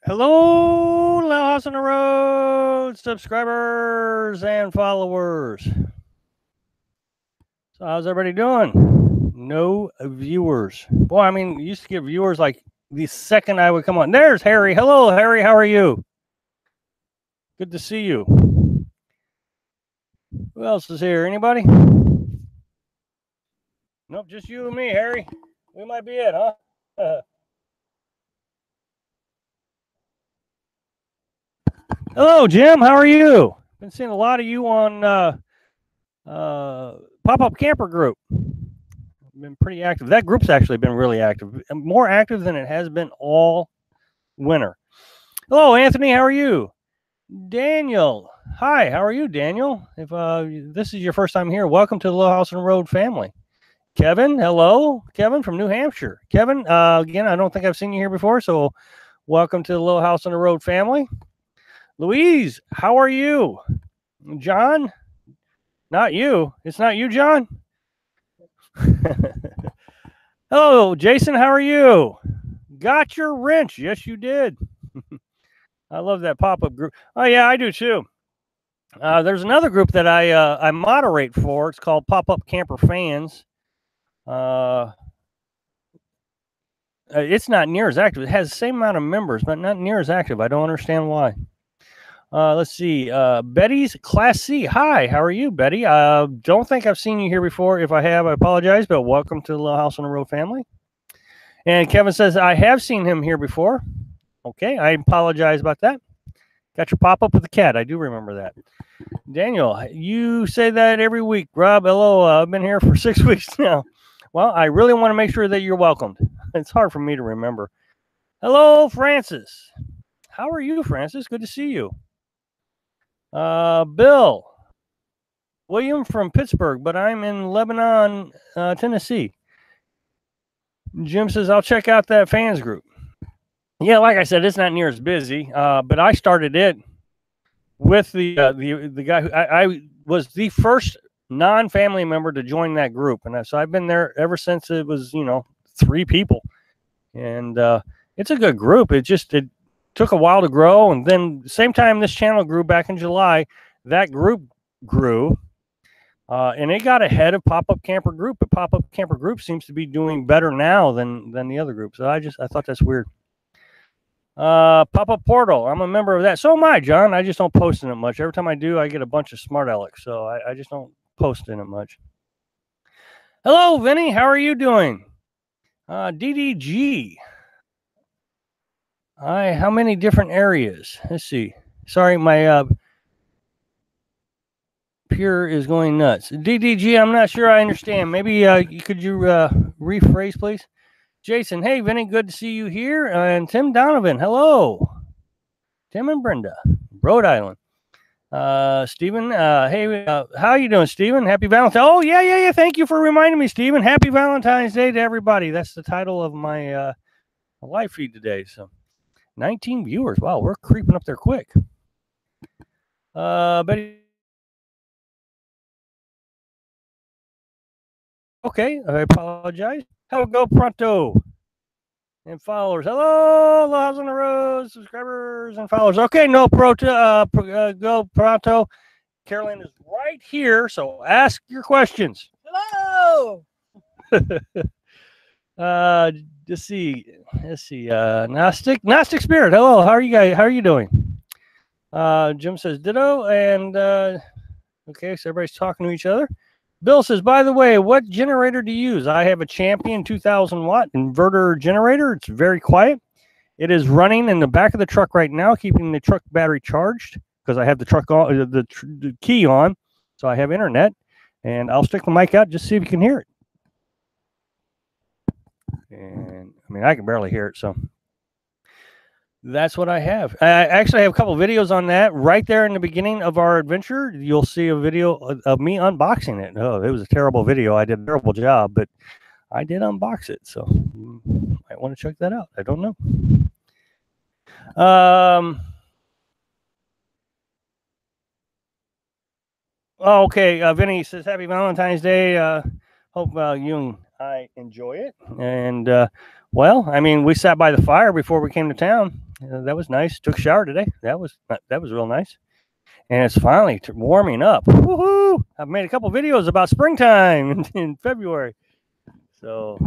Hello, Little House on the Road subscribers and followers. So, how's everybody doing? No viewers. Boy, I mean, used to get viewers like the second I would come on. There's Harry. Hello, Harry. How are you? Good to see you. Who else is here? Anybody? Nope, just you and me, Harry. We might be it, huh? Hello, Jim. How are you? Been seeing a lot of you on Pop-Up Camper Group. Been pretty active. That group's actually been really active, more active than it has been all winter. Hello, Anthony. How are you? Daniel. Hi. How are you, Daniel? If this is your first time here, welcome to the Little House on the Road family. Kevin. Hello, Kevin from New Hampshire. Kevin. Again, I don't think I've seen you here before, so welcome to the Little House on the Road family. Louise. How are you? John. Not you. It's not you, John. Hello, Jason. How are you? Got your wrench. Yes, you did. I love that pop-up group. Oh, yeah, I do too. There's another group that I moderate for. It's called Pop-Up Camper Fans. It's not near as active. It has the same amount of members, but not near as active. I don't understand why. Let's see. Betty's Class C. Hi, how are you, Betty? Don't think I've seen you here before. If I have, I apologize, but welcome to the Little House on the Road family. And Kevin says, I have seen him here before. Okay, I apologize about that. Got your pop-up with the cat. I do remember that. Daniel, you say that every week. Rob, hello. I've been here for 6 weeks now. Well, I really want to make sure that you're welcomed. It's hard for me to remember. Hello, Francis. How are you, Francis? Good to see you. Bill. William from Pittsburgh, but I'm in Lebanon, Tennessee. Jim says, I'll check out that fans group. Yeah, like I said, it's not near as busy, but I started it with the guy who I was the first non-family member to join that group, and so I've been there ever since it was 3 people, and it's a good group. It took a while to grow, and then same time this channel grew back in July, that group grew. And it got ahead of Pop-Up Camper Group, but Pop-Up Camper Group seems to be doing better now than the other groups. So I thought that's weird. Pop-Up Portal, I'm a member of that. So am I, John. I just don't post in it much. Every time I do, I get a bunch of smart alecks, so I just don't post in it much. Hello, Vinny. How are you doing? DDG. How many different areas? Let's see. Sorry, my Pure is going nuts. DDG, I'm not sure I understand. Maybe could you rephrase, please? Jason, hey, Vinny, good to see you here. And Tim Donovan, hello. Tim and Brenda, Rhode Island. Stephen, hey, how you doing, Stephen? Happy Valentine. Oh, yeah. Thank you for reminding me, Stephen. Happy Valentine's Day to everybody. That's the title of my live feed today. So 19 viewers. Wow, we're creeping up there quick. Betty. Okay, I apologize. How go pronto? And followers. Hello, Laws on the Road, subscribers and followers. Okay, no go pronto. Carolyn is right here, so ask your questions. Hello. Let's see. Gnostic Spirit. Hello, how are you guys? How are you doing? Jim says ditto, and okay, so everybody's talking to each other. Bill says, by the way, what generator do you use? I have a Champion 2000 watt inverter generator. It's very quiet. It is running in the back of the truck right now, keeping the truck battery charged because I have the truck on, the key on, so I have internet. And I'll stick the mic out just see if you can hear it. And I mean, I can barely hear it, so that's what I have. I actually have a couple of videos on that right there in the beginning of our adventure. You'll see a video of me unboxing it. Oh, it was a terrible video. I did a terrible job, but I did unbox it. So you might want to check that out. I don't know. Okay. Vinny says, happy Valentine's Day. Hope you and I enjoy it. And, well, I mean, we sat by the fire before we came to town. That was nice. Took a shower today. That was real nice. And it's finally warming up. Woohoo! I've made a couple videos about springtime in February. So,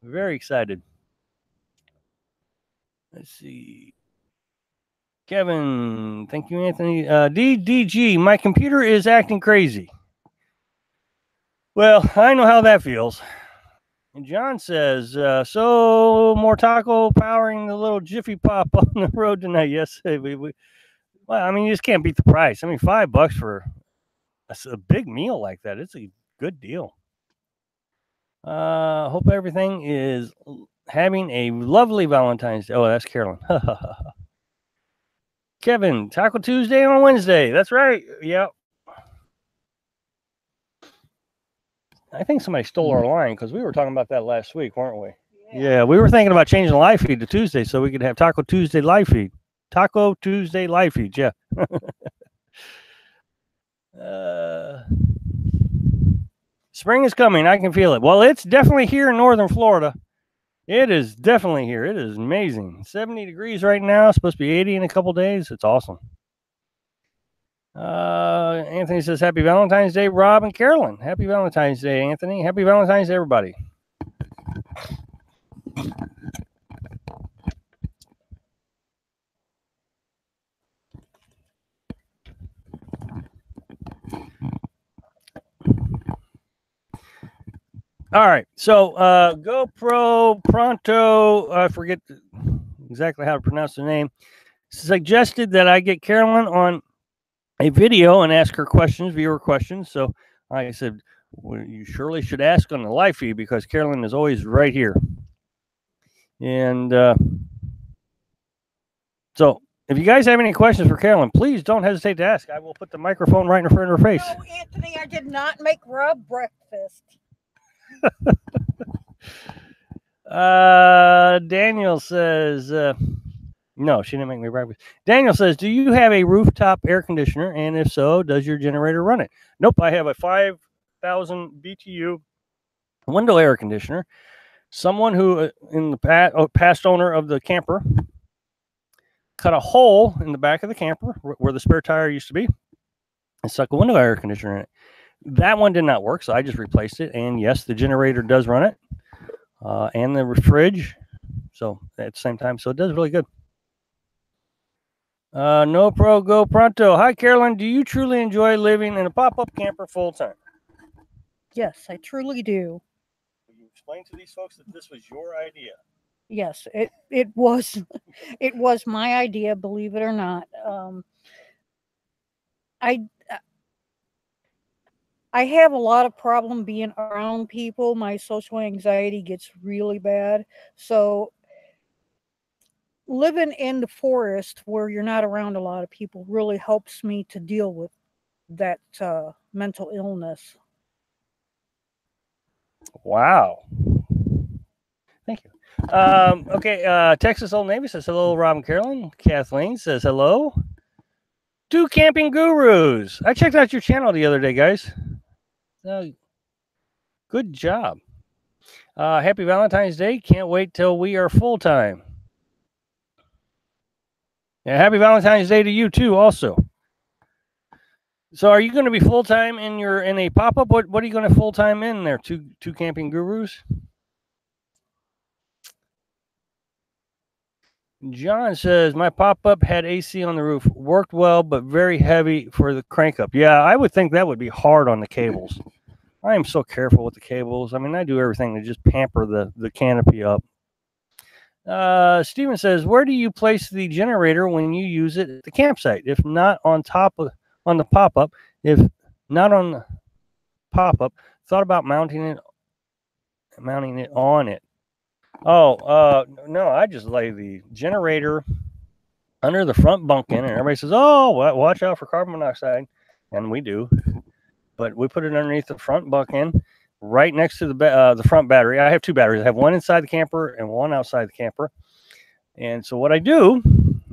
very excited. Let's see. Kevin, thank you, Anthony. DDG, my computer is acting crazy. Well, I know how that feels. And John says, so more taco powering the little Jiffy Pop on the road tonight. Yes, well, I mean, you just can't beat the price. I mean, $5 for a big meal like that. It's a good deal. Hope everything is having a lovely Valentine's Day. Oh, that's Carolyn. Kevin, Taco Tuesday on Wednesday. That's right. Yep. I think somebody stole our line because we were talking about that last week, weren't we? Yeah, we were thinking about changing the live feed to Tuesday so we could have Taco Tuesday live feed. Taco Tuesday live feed, yeah. Spring is coming. I can feel it. Well, it's definitely here in northern Florida. It is definitely here. It is amazing. 70 degrees right now. It's supposed to be 80 in a couple days. It's awesome. Anthony says, happy Valentine's Day, Rob and Carolyn. Happy Valentine's Day, Anthony. Happy Valentine's Day, everybody. All right. So GoPro Pronto, I forget exactly how to pronounce the name, suggested that I get Carolyn on a video and ask her questions, viewer questions. So I said, well, you surely should ask on the live feed because Carolyn is always right here. And so if you guys have any questions for Carolyn, please don't hesitate to ask. I will put the microphone right in front of her face. No, Anthony, I did not make Rob breakfast. Daniel says, no, she didn't make me breakfast. Daniel says, do you have a rooftop air conditioner? And if so, does your generator run it? Nope, I have a 5,000 BTU window air conditioner. Someone who, in the past owner of the camper, cut a hole in the back of the camper where the spare tire used to be and stuck a window air conditioner in it. That one did not work, so I just replaced it. And yes, the generator does run it, and the fridge. So at the same time, so it does really good. No Pro Go Pronto. Hi, Carolyn. Do you truly enjoy living in a pop-up camper full time? Yes, I truly do. Will you explain to these folks that this was your idea? Yes, it was it was my idea, believe it or not. I have a lot of problem being around people. My social anxiety gets really bad. So living in the forest where you're not around a lot of people really helps me to deal with that mental illness. Wow. Thank you. Okay, Texas Old Navy says hello, Rob and Carolyn. Kathleen says hello. Two Camping Gurus. I checked out your channel the other day, guys. Good job. Happy Valentine's Day. Can't wait till we are full-time. Yeah, happy Valentine's Day to you too also. So are you going to be full-time in a pop-up? What are you going to full-time in there? Two Camping Gurus? John says, my pop-up had AC on the roof. Worked well, but very heavy for the crank up. Yeah, I would think that would be hard on the cables. I am so careful with the cables. I mean, I do everything to just pamper the canopy up. Steven says, where do you place the generator when you use it at the campsite? If not on the pop-up, if not on the pop-up, thought about mounting it on it. Oh, no, I just lay the generator under the front bunk in, and everybody says, oh, watch out for carbon monoxide. And we do. But we put it underneath the front bunk in, right next to the front battery. I have two batteries. I have one inside the camper and one outside the camper. And so what I do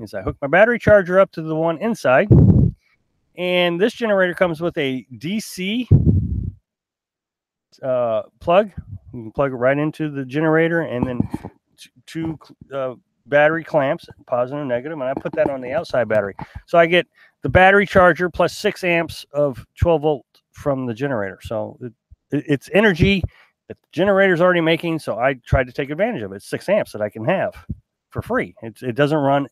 is I hook my battery charger up to the one inside. And this generator comes with a DC plug. You can plug it right into the generator, and then two battery clamps, positive and negative, and I put that on the outside battery. So I get the battery charger plus 6 amps of 12 volt from the generator. So it's energy that the generator's already making, so I tried to take advantage of it. It's 6 amps that I can have for free. It doesn't run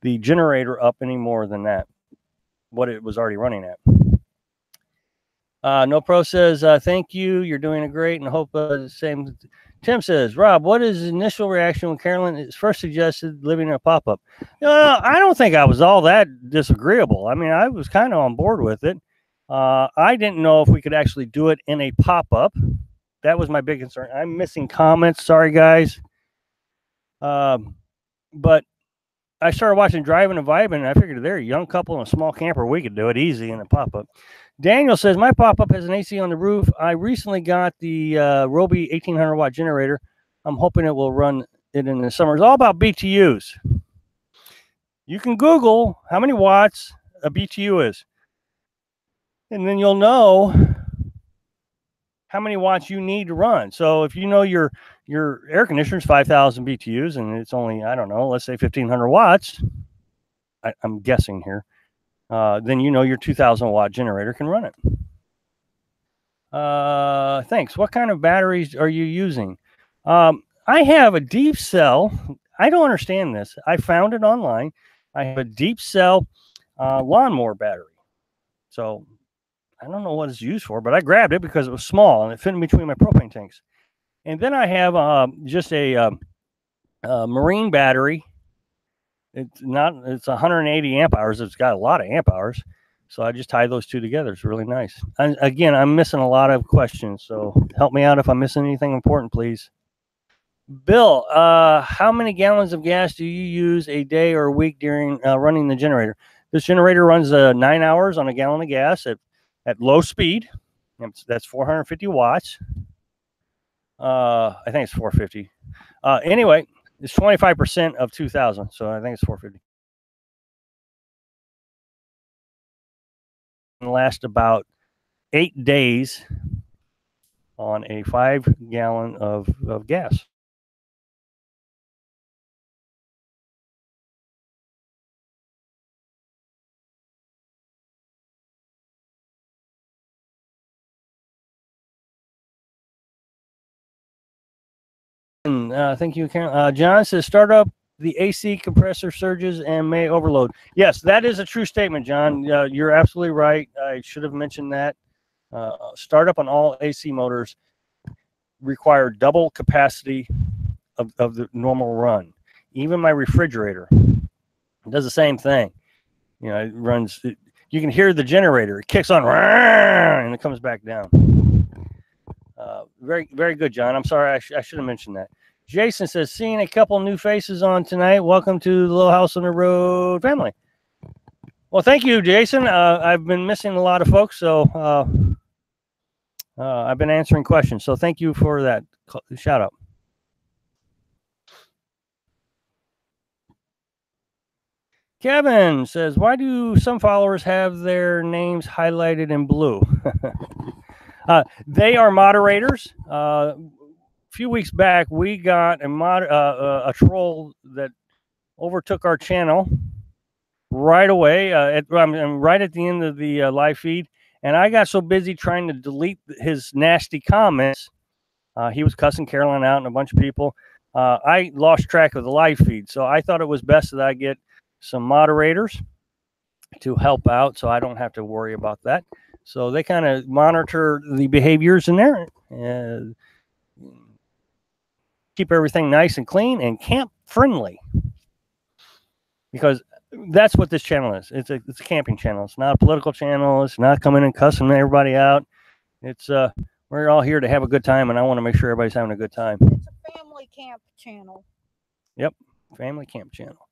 the generator up any more than that, what it was already running at. No Pro says, thank you. You're doing a great and hope the same. Tim says, Rob, what is the initial reaction when Carolyn first suggested living in a pop-up? I don't think I was all that disagreeable. I mean, I was kind of on board with it. I didn't know if we could actually do it in a pop-up. That was my big concern. I'm missing comments. Sorry, guys. But I started watching Driving and Vibing, and I figured they're a young couple in a small camper. We could do it easy in a pop-up. Daniel says, my pop-up has an AC on the roof. I recently got the Roby 1800 watt generator. I'm hoping it will run it in the summer. It's all about BTUs. You can Google how many watts a BTU is, and then you'll know how many watts you need to run. So if you know your air conditioner is 5,000 BTUs and it's only, I don't know, let's say 1,500 watts, I'm guessing here, then you know your 2,000 watt generator can run it. Thanks. What kind of batteries are you using? I have a deep cell. I don't understand this. I found it online. I have a deep cell lawnmower battery. So I don't know what it's used for, but I grabbed it because it was small and it fit in between my propane tanks. And then I have just a marine battery. It's 180 amp hours. It's got a lot of amp hours. So I just tie those two together. It's really nice. And again, I'm missing a lot of questions. So help me out if I'm missing anything important, please. Bill, how many gallons of gas do you use a day or a week during running the generator? This generator runs 9 hours on a gallon of gas at low speed. That's 450 watts. I think it's 450. Anyway, it's 25% of 2,000. So I think it's 450. And last about 8 days on a 5 gallon of gas. Thank you, Karen. John says, start up the AC compressor surges and may overload. Yes, that is a true statement, John. You're absolutely right. I should have mentioned that. Startup on all AC motors require double capacity of the normal run. Even my refrigerator does the same thing. You know, it runs. You can hear the generator. It kicks on, and it comes back down. Very, very good, John. I'm sorry, I should have mentioned that. Jason says, seeing a couple new faces on tonight. Welcome to the Little House on the Road family. Well, thank you, Jason. I've been missing a lot of folks, so I've been answering questions. So thank you for that shout out. Kevin says, why do some followers have their names highlighted in blue? They are moderators. A few weeks back, we got a troll that overtook our channel right away, right at the end of the live feed. And I got so busy trying to delete his nasty comments. He was cussing Carolyn out and a bunch of people. I lost track of the live feed. So I thought it was best that I get some moderators to help out so I don't have to worry about that. So they kind of monitor the behaviors in there and keep everything nice and clean and camp friendly. Because that's what this channel is. It's a camping channel. It's not a political channel. It's not coming and cussing everybody out. It's we're all here to have a good time, and I want to make sure everybody's having a good time. It's a family camp channel. Yep, family camp channel.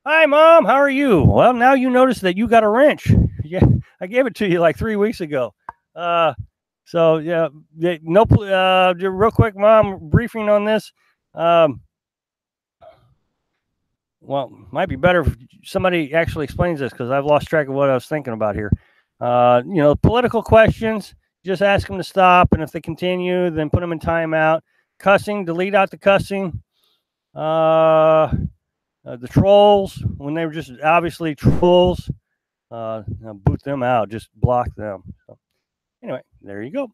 Hi, Mom. How are you? Well, now you notice that you got a wrench. Yeah, I gave it to you like 3 weeks ago. So yeah, no. Real quick, Mom, briefing on this. Well, might be better if somebody actually explains this because I've lost track of what I was thinking about here. You know, political questions, just ask them to stop. And if they continue, then put them in timeout. Cussing, delete out the cussing. The trolls, when they were just obviously trolls, boot them out, just block them. So, anyway, there you go.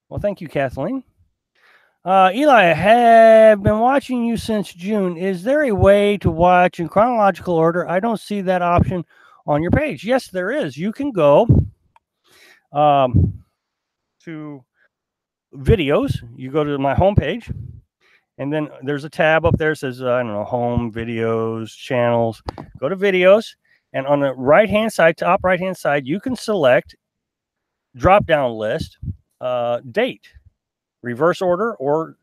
Well, thank you, Kathleen. Eli, I have been watching you since June. Is there a way to watch in chronological order? I don't see that option on your page. Yes, there is. You can go to videos. You go to my homepage, and then there's a tab up there that says, I don't know, home, videos, channels. Go to videos, and on the right-hand side, top right-hand side, you can select drop-down list, date, reverse order, or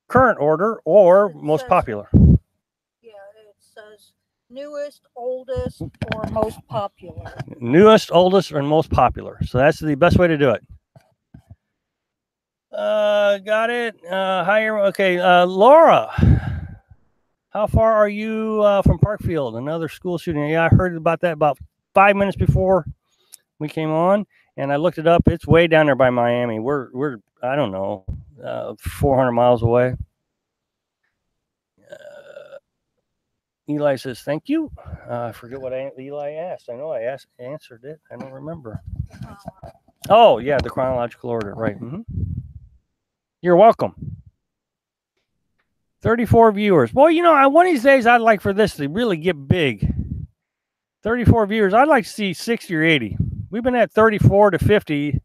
current order, or most popular. Yeah, it says newest, oldest, or most popular. Newest, oldest, and most popular. So that's the best way to do it. Got it. Hi, okay. Laura, how far are you from Parkfield? Another school shooting. Yeah, I heard about that about 5 minutes before we came on, and I looked it up. It's way down there by Miami. We're I don't know, 400 miles away. Eli says, thank you. I forget what Eli asked. I know I answered it. I don't remember. Oh, yeah, the chronological order. Right. Mm-hmm. You're welcome. 34 viewers. Well, you know, one of these days I'd like for this to really get big. 34 viewers. I'd like to see 60 or 80. We've been at 34 to 50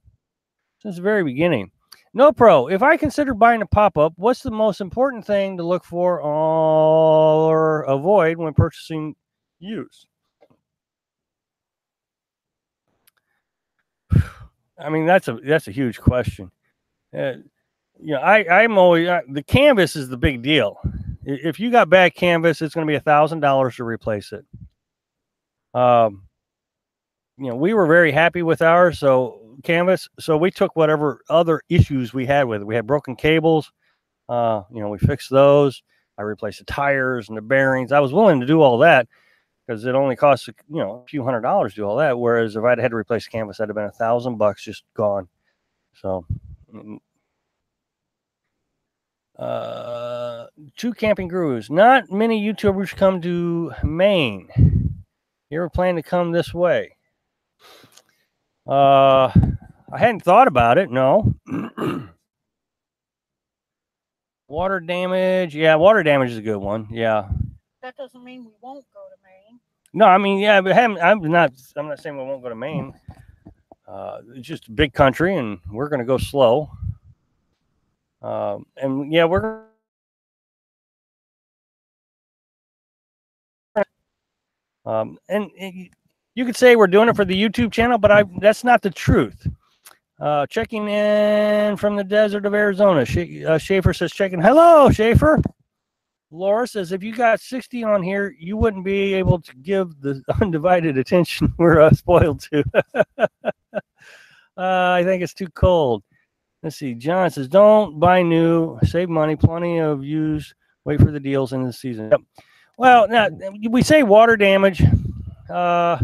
since the very beginning. No Pro, if I consider buying a pop-up, what's the most important thing to look for or avoid when purchasing used? I mean, that's a huge question. You know, I'm always the canvas is the big deal. If you got bad canvas, it's going to be $1,000 to replace it. You know, we were very happy with ours, so canvas. So we took whatever other issues we had with it. We had broken cables. You know, we fixed those. I replaced the tires and the bearings. I was willing to do all that because it only costs, you know, a few $100s to do all that. Whereas if I'd had to replace the canvas, that'd have been $1,000 just gone. So, two camping gurus. Not many YouTubers come to Maine. You ever plan to come this way? I hadn't thought about it. No. Water damage. Yeah, water damage is a good one. Yeah. That doesn't mean we won't go to Maine. No, I mean, yeah, but I'm not saying we won't go to Maine. It's just a big country, and we're going to go slow. And yeah, we're. And you could say we're doing it for the YouTube channel, but that's not the truth. Checking in from the desert of Arizona. Schaefer says, checking. Hello, Schaefer. Laura says, if you got 60 on here, you wouldn't be able to give the undivided attention we're spoiled to. I think it's too cold. Let's see. John says, don't buy new. Save money. Plenty of used. Wait for the deals in the season. Yep. Well, now we say water damage. I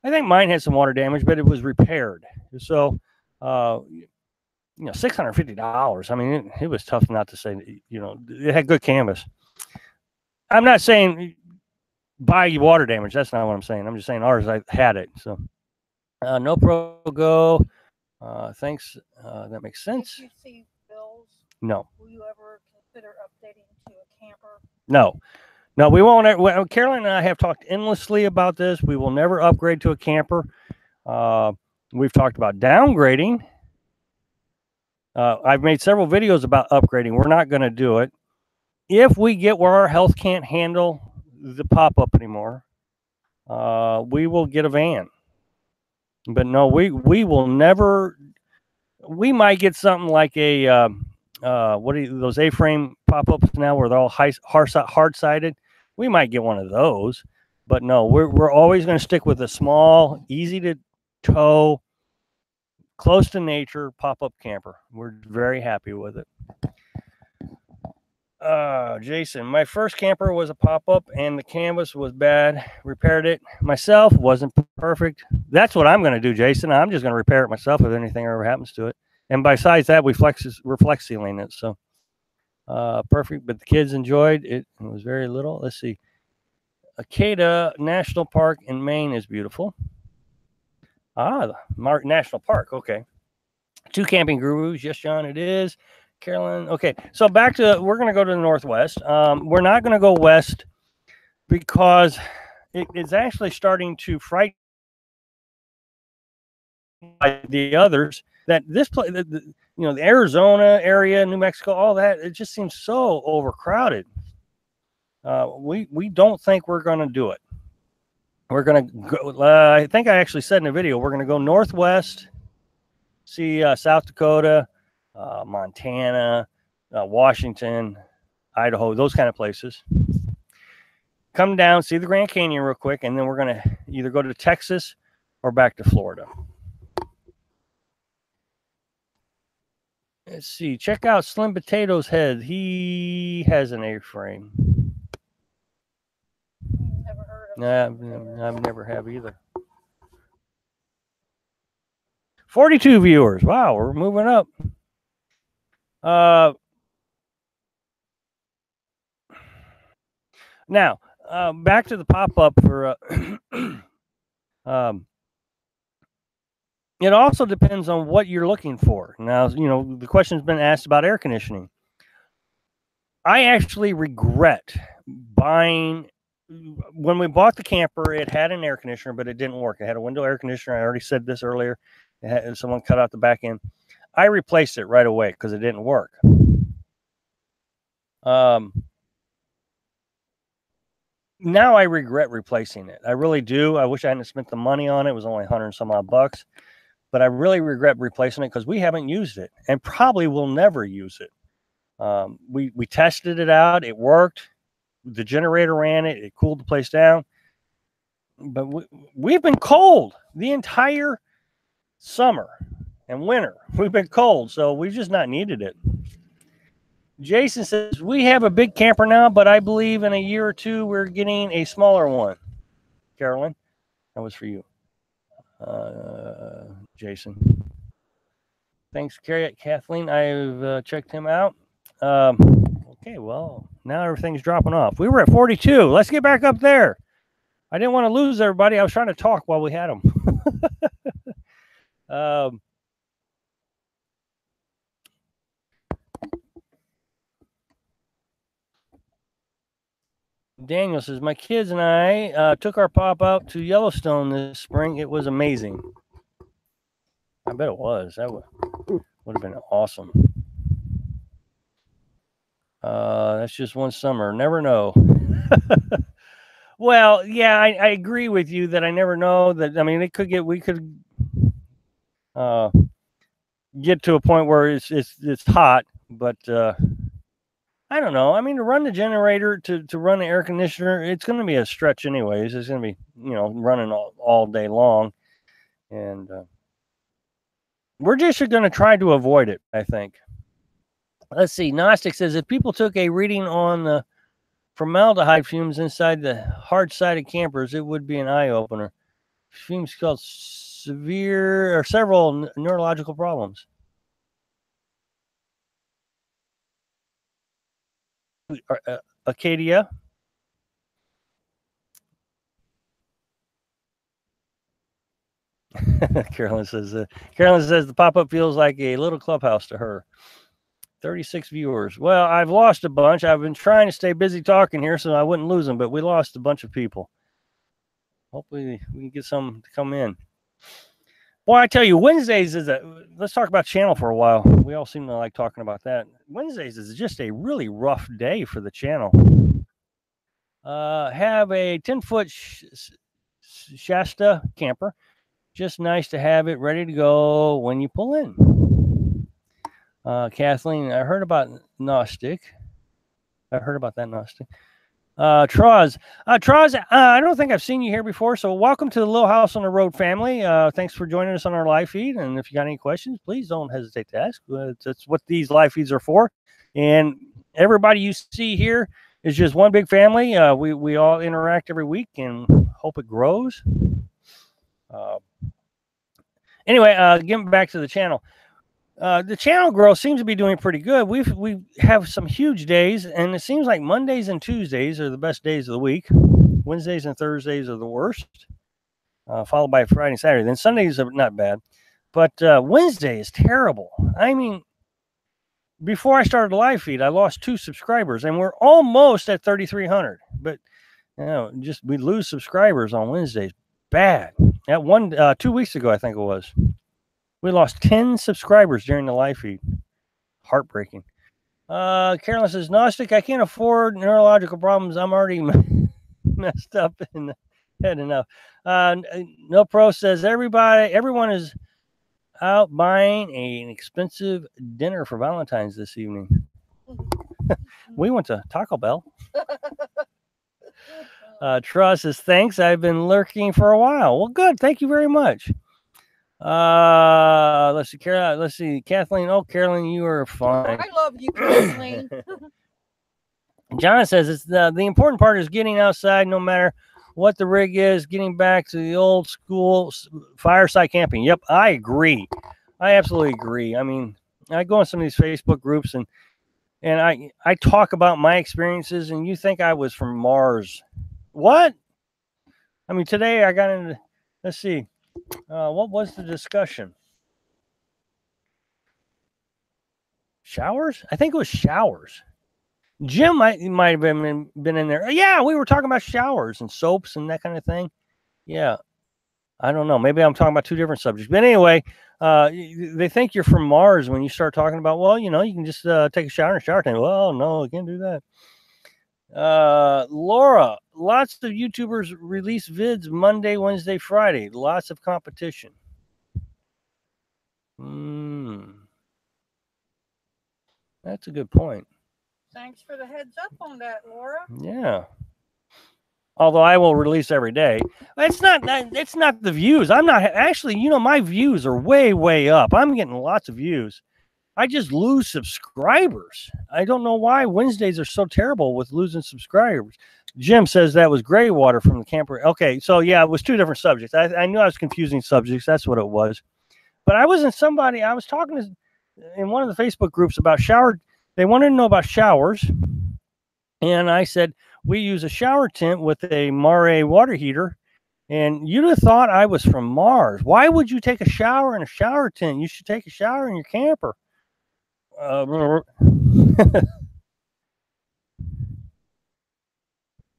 think mine had some water damage, but it was repaired. So, you know, $650. I mean, it was tough not to say, you know, it had good canvas. I'm not saying buy water damage. That's not what I'm saying. I'm just saying ours, I had it. So, no Pro go. Thanks. That makes sense. Did you see bills? No. Will you ever consider updating to a camper? No. No, we won't. Carolyn and I have talked endlessly about this. We will never upgrade to a camper. We've talked about downgrading. I've made several videos about upgrading. We're not going to do it. If we get where our health can't handle the pop-up anymore, we will get a van. But no, we will never. We might get something like a what are those A-frame pop-ups now where they're all hard-sided. We might get one of those, but no, we're always going to stick with a small, easy to tow, close to nature pop-up camper. We're very happy with it. Jason, my first camper was a pop-up and the canvas was bad. Repaired it myself. Wasn't perfect. That's what I'm going to do, Jason. I'm just going to repair it myself if anything ever happens to it. And besides that, we're flex sealing it. So Perfect, but the kids enjoyed it. It was very little. Let's see. Acadia National Park in Maine is beautiful. National Park. Okay. 2 camping gurus. Yes, John, it is. Carolyn. Okay. So back to, we're going to go to the Northwest. We're not going to go west because it's actually starting to frighten the others that this place, the Arizona area, New Mexico, all that, it just seems so overcrowded. We don't think we're going to do it. We're going to go, I think I actually said in a video, we're going to go northwest, see South Dakota, Montana, Washington, Idaho, those kind of places. Come down, see the Grand Canyon real quick, and then we're going to either go to Texas or back to Florida. Let's see. Check out Slim Potato's head. He has an A-frame. Never heard of Nah, I've never have either. 42 viewers. Wow, we're moving up. Now, back to the pop-up for... it also depends on what you're looking for. Now, the question's been asked about air conditioning. I actually regret buying... When we bought the camper, it had an air conditioner, but it didn't work. It had a window air conditioner. I already said this earlier. Someone cut out the back end. I replaced it right away because it didn't work. Now I regret replacing it. I really do. I wish I hadn't spent the money on it. It was only 100 and some odd bucks. But I really regret replacing it because we haven't used it and probably will never use it. We tested it out. It worked. The generator ran it. It cooled the place down. But we've been cold the entire summer and winter. We've been cold, so we've just not needed it. Jason says, we have a big camper now, but I believe in a year or two we're getting a smaller one. Carolyn, that was for you. Jason. Thanks, Kathleen. I've checked him out. Okay, well, now everything's dropping off. We were at 42. Let's get back up there. I didn't want to lose everybody. I was trying to talk while we had them. Daniel says, my kids and I took our pop out to Yellowstone this spring. It was amazing. I bet it was. That would have been awesome. That's just one summer. Never know. Well, yeah, I agree with you that I never know that. I mean, we could get to a point where it's hot, but I don't know. I mean, to run the generator, to run the air conditioner, it's going to be a stretch anyways. It's going to be, running all day long. And we're just going to try to avoid it, I think. Let's see. Gnostic says, if people took a reading on the formaldehyde fumes inside the hard-sided campers, it would be an eye-opener. Fumes cause several neurological problems. Acadia. Carolyn says the pop-up feels like a little clubhouse to her. 36 viewers. Well, I've lost a bunch. I've been trying to stay busy talking here so I wouldn't lose them, but we lost a bunch of people. Hopefully we can get some to come in. Well, I tell you, Wednesdays let's talk about channel for a while. We all seem to like talking about that. Wednesdays is just a really rough day for the channel. Have a 10-foot Shasta camper. Just nice to have it ready to go when you pull in. Kathleen, I heard about Gnostic. I heard about that Gnostic. Troz, I don't think I've seen you here before, so welcome to the Little House on the Road family. Thanks for joining us on our live feed, and if you got any questions, please don't hesitate to ask. That's what these live feeds are for, and everybody you see here is just one big family. We all interact every week, and hope it grows. Anyway, getting back to the channel. The channel growth seems to be doing pretty good. We have some huge days, and it seems like Mondays and Tuesdays are the best days of the week. Wednesdays and Thursdays are the worst, followed by Friday and Saturday. Then Sundays are not bad, but Wednesday is terrible. I mean, before I started the live feed, I lost 2 subscribers, and we're almost at 3,300. But just we lose subscribers on Wednesdays. Bad. At 2 weeks ago, I think it was. We lost 10 subscribers during the live feed. Heartbreaking. Carolyn says, Gnostic, I can't afford neurological problems. I'm already messed up in the head enough. No Pro says, everyone is out buying an expensive dinner for Valentine's this evening. We went to Taco Bell. Truss says, thanks. I've been lurking for a while. Well, good. Thank you very much. Let's see, Carolyn. Let's see, Kathleen. Oh, Carolyn, you are fine. I love you, Kathleen. John says it's the important part is getting outside, no matter what the rig is. Getting back to the old school fireside camping. Yep, I agree. I absolutely agree. I mean, I go on some of these Facebook groups and I talk about my experiences, and you think I was from Mars? What? I mean, today I got into. Let's see. What was the discussion? Showers? I think it was showers. Jim might have been in there. Yeah, we were talking about showers and soaps and that kind of thing. Yeah. I don't know. Maybe I'm talking about 2 different subjects. But anyway, they think you're from Mars when you start talking about, well, you can just take a shower in a shower tank. Well, no, I can't do that. Laura, lots of YouTubers release vids Monday, Wednesday, Friday. Lots of competition. That's a good point. Thanks for the heads up on that, Laura. Yeah. Although I will release every day. It's not the views. I'm not actually, my views are way, way up. I'm getting lots of views. I just lose subscribers. I don't know why Wednesdays are so terrible with losing subscribers. Jim says that was gray water from the camper. Okay, so yeah, it was 2 different subjects. I knew I was confusing subjects. That's what it was. But I was talking to in one of the Facebook groups about shower. They wanted to know about showers. And I said, we use a shower tent with a Mare water heater. And you'd have thought I was from Mars. Why would you take a shower in a shower tent? You should take a shower in your camper.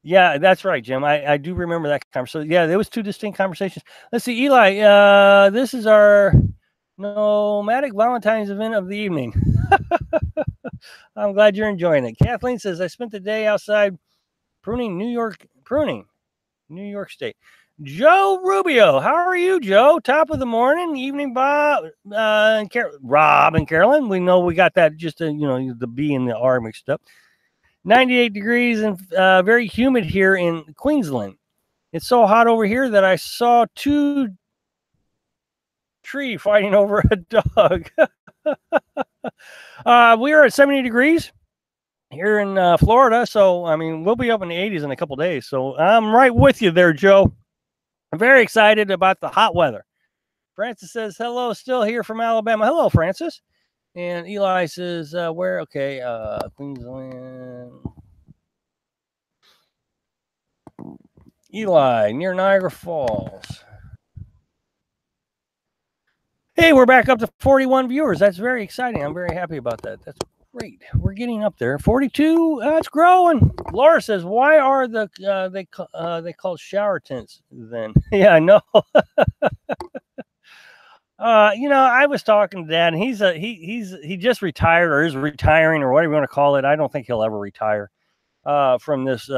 Yeah, that's right, Jim. I do remember that conversation. Yeah, there was 2 distinct conversations. Let's see, Eli. This is our nomadic Valentine's event of the evening. I'm glad you're enjoying it. Kathleen says, I spent the day outside pruning New York State. Joe Rubio, how are you, Joe? Top of the morning, evening, Bob, and Rob and Carolyn. We know we got that just the B and the R mixed up. 98 degrees and very humid here in Queensland. It's so hot over here that I saw 2 trees fighting over a dog. We are at 70 degrees here in Florida. So, I mean, we'll be up in the 80s in a couple days. So I'm right with you there, Joe. I'm very excited about the hot weather. Francis says, hello, still here from Alabama. Hello, Francis. And Eli says, where? Okay, Queensland. Eli, near Niagara Falls. Hey, we're back up to 41 viewers. That's very exciting. I'm very happy about that. That's great. We're getting up there. 42. It's growing. Laura says, "Why are they called shower tents then?" Yeah, I know. I was talking to Dad, and he just retired or is retiring or whatever you want to call it. I don't think he'll ever retire from this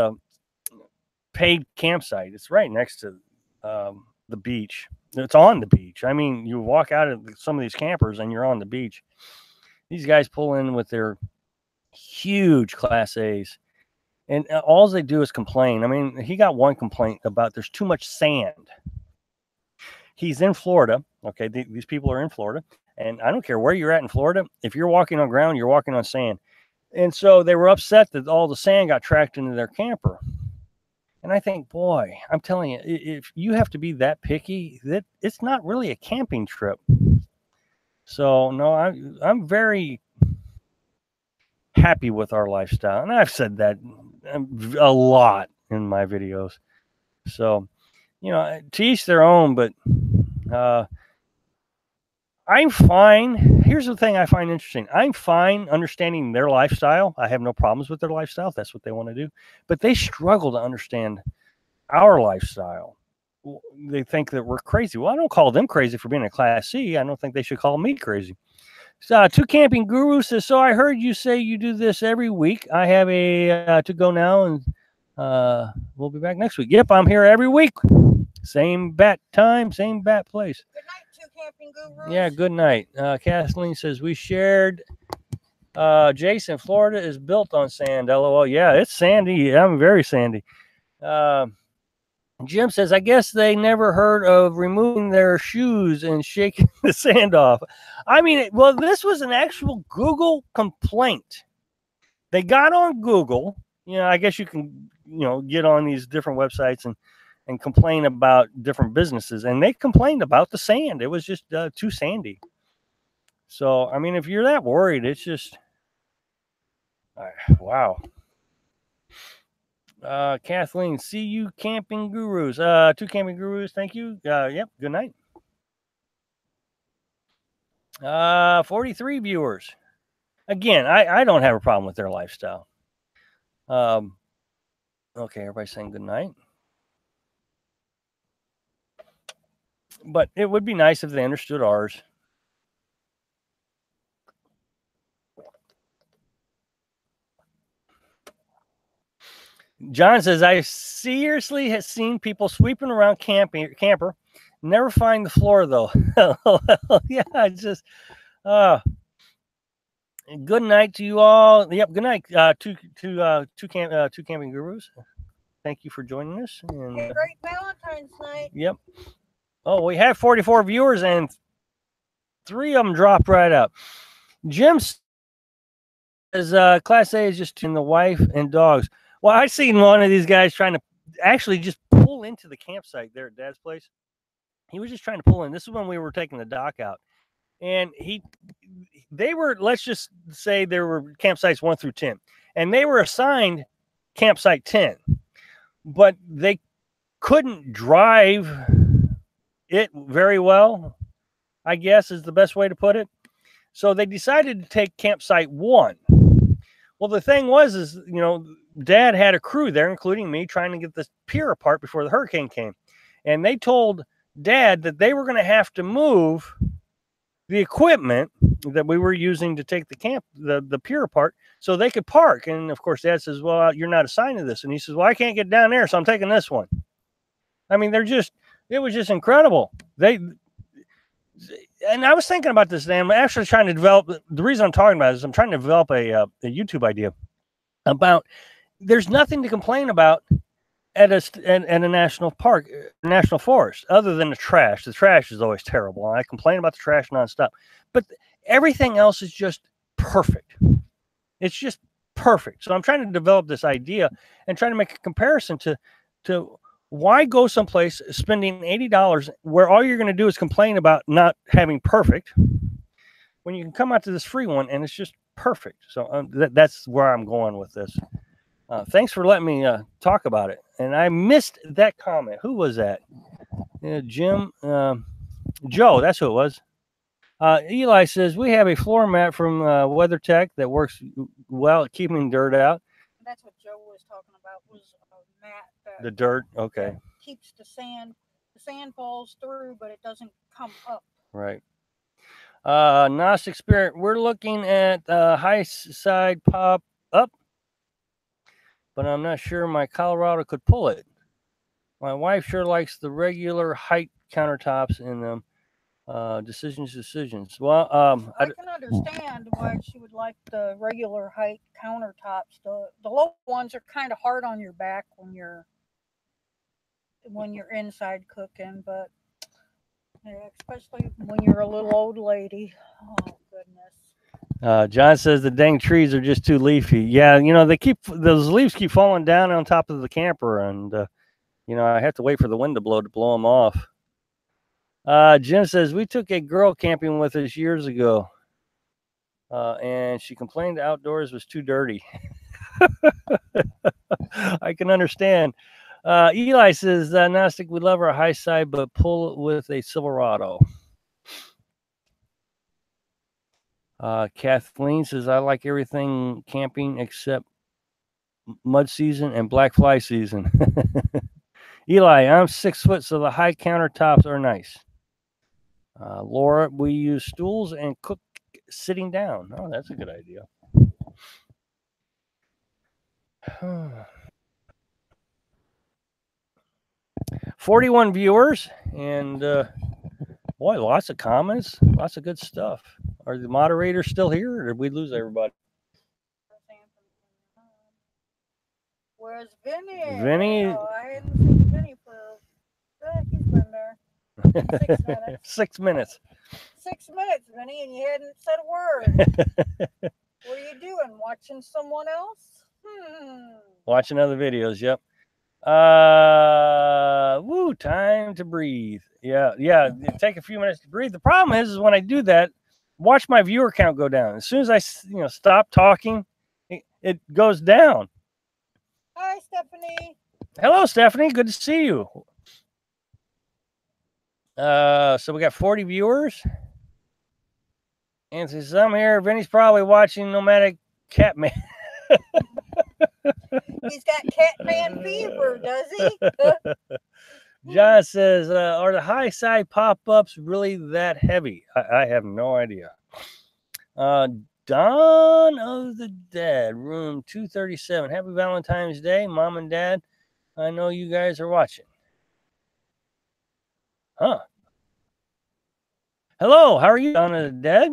paid campsite. It's right next to the beach. It's on the beach. I mean, you walk out of some of these campers and you're on the beach. These guys pull in with their huge Class A's, and all they do is complain. I mean, he got one complaint about there's too much sand. He's in Florida. Okay, these people are in Florida, and I don't care where you're at in Florida. If you're walking on ground, you're walking on sand. And so they were upset that all the sand got tracked into their camper. And I think, boy, I'm telling you, if you have to be that picky, that it's not really a camping trip. So no, I'm very happy with our lifestyle, and I've said that a lot in my videos. So, you know, to each their own, but I'm fine. Here's the thing I find interesting. I'm fine understanding their lifestyle. I have no problems with their lifestyle if that's what they want to do, but they struggle to understand our lifestyle. They think that we're crazy. Well, I don't call them crazy for being a Class C. I don't think they should call me crazy. So, Two Camping Guru says, so I heard you say you do this every week. I have a to go now, and we'll be back next week. Yep, I'm here every week. Same bat time, same bat place. Good night, Two Camping Gurus. Yeah, good night. Kathleen says, we shared. Jason, Florida is built on sand. LOL. Yeah, it's sandy. I'm very sandy. Jim says, I guess they never heard of removing their shoes and shaking the sand off. I mean, well, this was an actual Google complaint. They got on Google. You know, I guess you can, you know, get on these different websites and complain about different businesses. And they complained about the sand. It was just too sandy. So, I mean, if you're that worried, it's just, wow. Kathleen, see you camping gurus. Two camping gurus, thank you. Yep, good night. 43 viewers. Again, I don't have a problem with their lifestyle. Okay, everybody's saying good night. But it would be nice if they understood ours. John says, I seriously have seen people sweeping around camper. Never find the floor, though. Yeah, it's just, good night to you all. Yep, good night, two camping gurus. Thank you for joining us. And, great Valentine's night. Yep. Oh, we have 44 viewers, and 3 of them dropped right out. Jim says, Class A is just in the wife and dogs. Well, I seen one of these guys trying to actually just pull into the campsite there at Dad's place. He was just trying to pull in. This is when we were taking the dock out. And they were, let's just say there were campsites 1 through 10. And they were assigned campsite 10. But they couldn't drive it very well, I guess is the best way to put it. So they decided to take campsite 1. Well, the thing was, you know, Dad had a crew there, including me, trying to get this pier apart before the hurricane came. And they told Dad that they were going to have to move the equipment that we were using to take the pier apart so they could park. And of course, Dad says, well, you're not assigned to this. And he says, well, I can't get down there, so I'm taking this one. I mean, it was just incredible. And I was thinking about this, and I'm actually trying to develop, the reason I'm talking about it is I'm trying to develop a YouTube idea about, there's nothing to complain about at a national park, national forest, other than the trash. The trash is always terrible. I complain about the trash nonstop, but everything else is just perfect. It's just perfect. So I'm trying to develop this idea and trying to make a comparison to why go someplace spending $80 where all you're going to do is complain about not having perfect when you can come out to this free one and it's just perfect. So that's where I'm going with this. Thanks for letting me talk about it. And I missed that comment. Who was that? Jim, Joe, that's who it was. Eli says, we have a floor mat from WeatherTech that works well at keeping dirt out. That's what Joe was talking about, was a mat that the dirt, okay. Keeps the sand falls through, but it doesn't come up. Right. Gnostic Spirit, we're looking at high side pop up, but I'm not sure my Colorado could pull it. My wife sure likes the regular height countertops in them. Decisions. Well, I can understand why she would like the regular height countertops. The low ones are kind of hard on your back when you're inside cooking, but especially when you're a little old lady. Oh goodness. John says the dang trees are just too leafy. Yeah, you know, those leaves keep falling down on top of the camper, and you know, I have to wait for the wind to blow them off. Jim says, we took a girl camping with us years ago, and she complained the outdoors was too dirty. I can understand. Eli says, Gnostic, we love our high side, but pull it with a Silverado. Kathleen says, I like everything camping except mud season and black fly season. Eli, I'm 6 foot, so the high countertops are nice. Laura, we use stools and cook sitting down. Oh, that's a good idea. 41 viewers, and boy, lots of comments, lots of good stuff. Are the moderators still here, or did we lose everybody? Where's Vinny? Vinny? Oh, I hadn't seen Vinny for. He's been there. 6 minutes. 6 minutes. 6 minutes, Vinny, and you hadn't said a word. What are you doing? Watching someone else? Watching other videos. Yep. Time to breathe. Yeah. Take a few minutes to breathe. The problem is when I do that, watch my viewer count go down. As soon as I stop talking, it goes down. Hi, Stephanie. Hello, Stephanie. Good to see you. So we got 40 viewers. And since I'm here, Vinny's probably watching Nomadic Catman. He's got Catman fever, does he? John says, are the high side pop-ups really that heavy? I have no idea. Dawn of the Dead, room 237. Happy Valentine's Day, Mom and Dad. I know you guys are watching. Huh. Hello, how are you, Dawn of the Dead?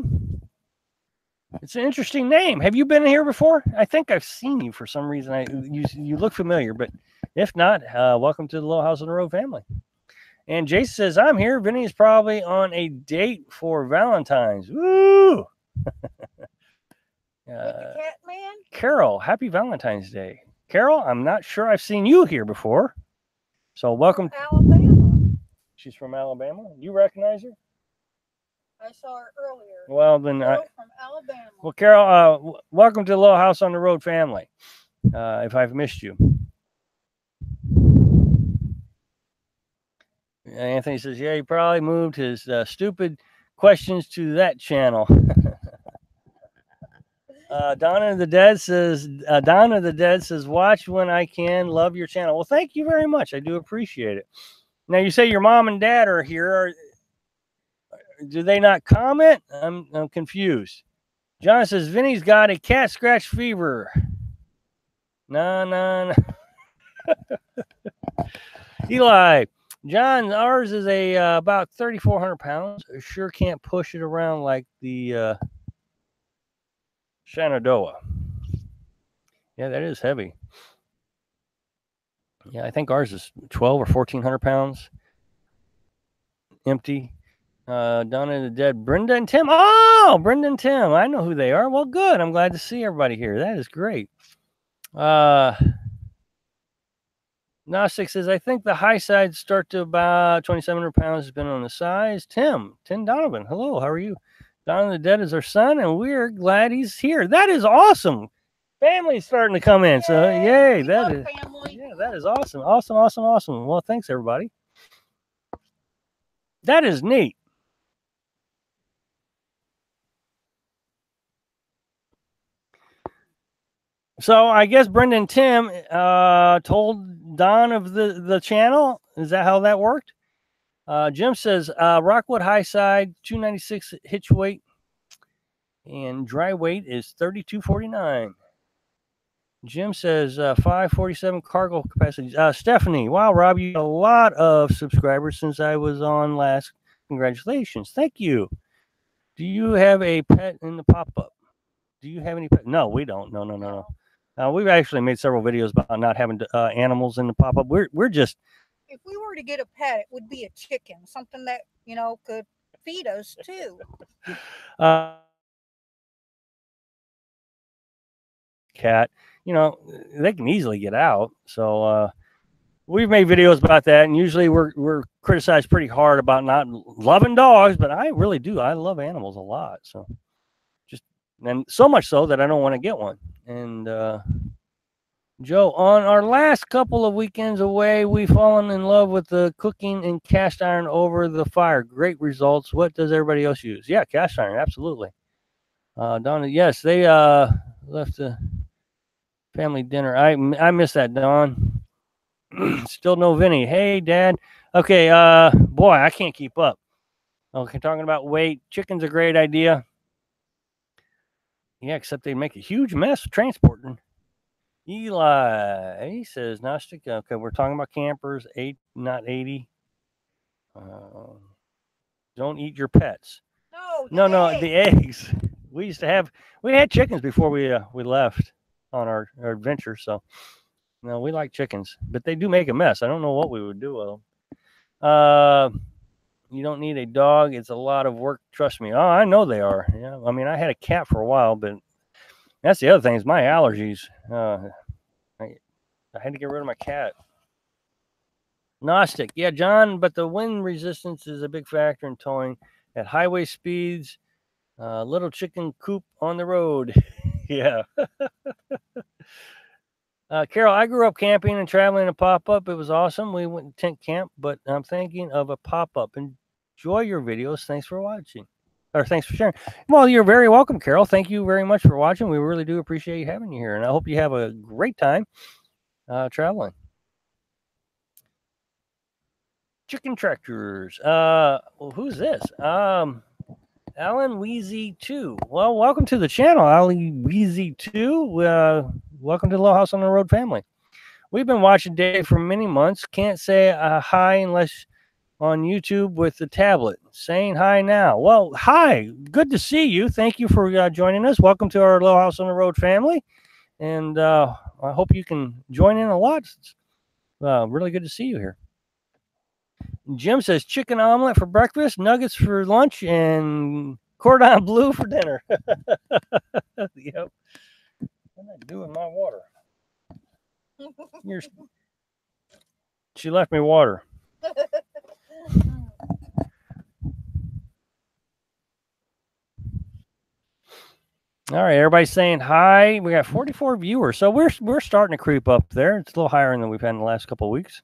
It's an interesting name. Have you been here before? I think I've seen you for some reason. You look familiar, but if not, welcome to the Little House on the Road family. And Jason says, I'm here. Vinny is probably on a date for Valentine's. Woo! With the Catman? Carol, happy Valentine's Day. Carol, I'm not sure I've seen you here before. So welcome. Alabama. She's from Alabama. You recognize her? I saw her earlier. Well, then from Alabama. Well, Carol, welcome to the Little House on the Road family. If I've missed you. Anthony says, yeah, he probably moved his stupid questions to that channel. Donna the Dead says, watch when I can. Love your channel. Well, thank you very much. I do appreciate it. Now, you say your mom and dad are here. Do they not comment? I'm confused. John says, Vinny's got a cat scratch fever. No. Eli, John, ours is about 3,400 pounds. Sure can't push it around like the Shenandoah. Yeah, that is heavy. Yeah, I think ours is 12 or 1,400 pounds. Empty. Donna the Dead, Brenda and Tim. Oh, Brenda and Tim. I know who they are. Well, good. I'm glad to see everybody here. That is great. Gnostic says, I think the high side start to about 2,700 pounds, depending on the size. Tim Donovan. Hello, how are you? Donna the Dead is our son, and we're glad he's here. That is awesome. Family's starting to come in. So, yay. That is awesome. Awesome. Well, thanks, everybody. That is neat. So I guess Brendan Tim told Don of the channel. Is that how that worked? Jim says Rockwood High Side 296 hitch weight and dry weight is 3249. Jim says 547 cargo capacity. Stephanie, wow, Rob, you got a lot of subscribers since I was on last. Congratulations. Thank you. Do you have a pet in the pop-up? Do you have any pet? No, we don't. No. We've actually made several videos about not having animals in the pop-up. We're just. If we were to get a pet, it would be a chicken, something that could feed us too. Cat, they can easily get out. So we've made videos about that, and usually we're criticized pretty hard about not loving dogs, but I really do. I love animals a lot. So just and so much so that I don't want to get one. And Joe, on our last couple of weekends away, we've fallen in love with the cooking in cast iron over the fire. Great results. What does everybody else use? Yeah, cast iron, absolutely. Donna, yes, they left the family dinner. I miss that, Don. Still no Vinny. Hey, Dad. Okay, boy, I can't keep up. Okay, talking about weight. Chicken's a great idea. Yeah, except they make a huge mess transporting. Eli, he says, Gnostic. Okay, we're talking about campers, 8, not 80. Don't eat your pets. No, the eggs. We had chickens before we left on our adventure. So, no, we like chickens, but they do make a mess. I don't know what we would do with them. You don't need a dog. It's a lot of work. Trust me. Oh, I know they are. Yeah, I mean, I had a cat for a while, but that's the other thing is my allergies. I had to get rid of my cat. Gnostic. Yeah, John, but the wind resistance is a big factor in towing at highway speeds. Little chicken coop on the road. Yeah. Carol, I grew up camping and traveling a pop-up. It was awesome. We went tent camp, but I'm thinking of a pop-up. Enjoy your videos. Thanks for watching. Or thanks for sharing. Well, you're very welcome, Carol. Thank you very much for watching. We really do appreciate having you here, and I hope you have a great time traveling. Chicken tractors. Well, who's this? Alan Weezy 2. Well, welcome to the channel, Alan Weezy 2. Welcome to the Low House on the Road family. We've been watching Dave for many months. Can't say hi unless on YouTube with the tablet. Saying hi now. Well, hi. Good to see you. Thank you for joining us. Welcome to our Low House on the Road family. And I hope you can join in a lot. It's really good to see you here. Jim says chicken omelet for breakfast, nuggets for lunch, and cordon bleu for dinner. Yep. What did I do with my water? She left me water. All right, everybody's saying hi. We got 44 viewers, so we're starting to creep up there. It's a little higher than we've had in the last couple of weeks.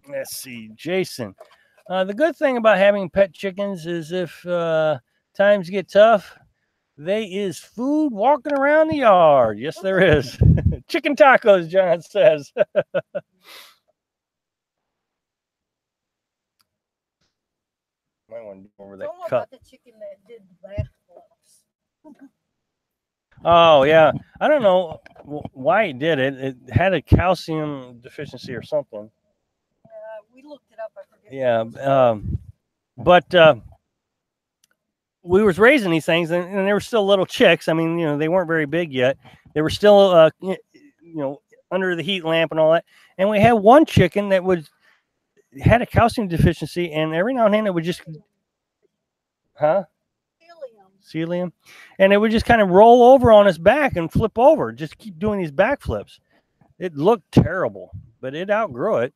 Let's see, Jason. The good thing about having pet chickens is if times get tough, there is food walking around the yard. Yes, there is. Chicken tacos, John says. Might want to do over that cup. The chicken that did the backflips. Oh, yeah. I don't know why it did it. It had a calcium deficiency or something. We looked it up. I forget. Yeah. But we was raising these things, and they were still little chicks. I mean, they weren't very big yet. They were still, under the heat lamp and all that. And we had one chicken that had a calcium deficiency, and every now and then it would just, Celium, and it would just kind of roll over on its back and flip over. Just keep doing these backflips. It looked terrible, but it outgrew it.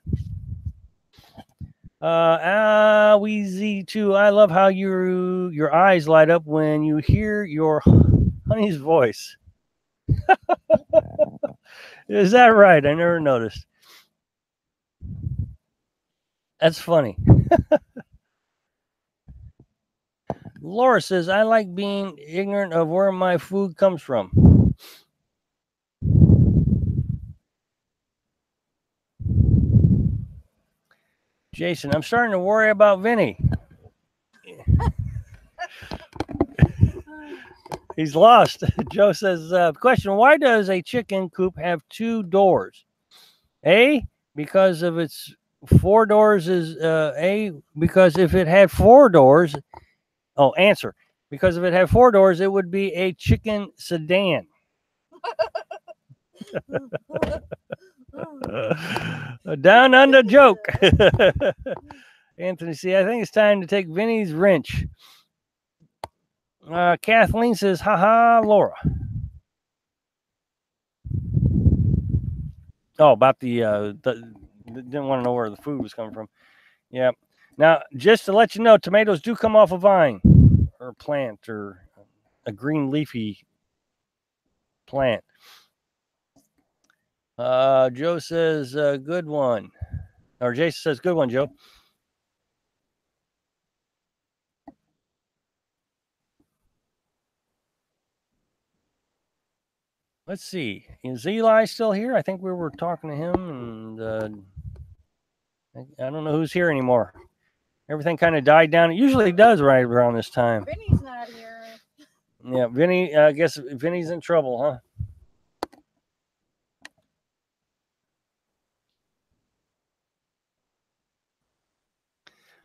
Weezy too. I love how your eyes light up when you hear your honey's voice. Is that right? I never noticed. That's funny. Laura says, I like being ignorant of where my food comes from. Jason, I'm starting to worry about Vinny. He's lost. Joe says, question, why does a chicken coop have 2 doors? A, because of its 4 doors is A, because if it had 4 doors, answer, because if it had 4 doors, it would be a chicken sedan. Down under joke. Anthony, see, I think it's time to take Vinny's wrench. Kathleen says, haha, Laura. Oh, about the didn't want to know where the food was coming from. Yeah. Now, just to let you know, tomatoes do come off a vine or plant or a green leafy plant. Joe says, good one. Or Jason says, good one, Joe. Let's see. Is Eli still here? I think we were talking to him, and I don't know who's here anymore. Everything kind of died down. It usually does right around this time. Vinny's not here. Yeah, Vinny, I guess Vinny's in trouble, huh?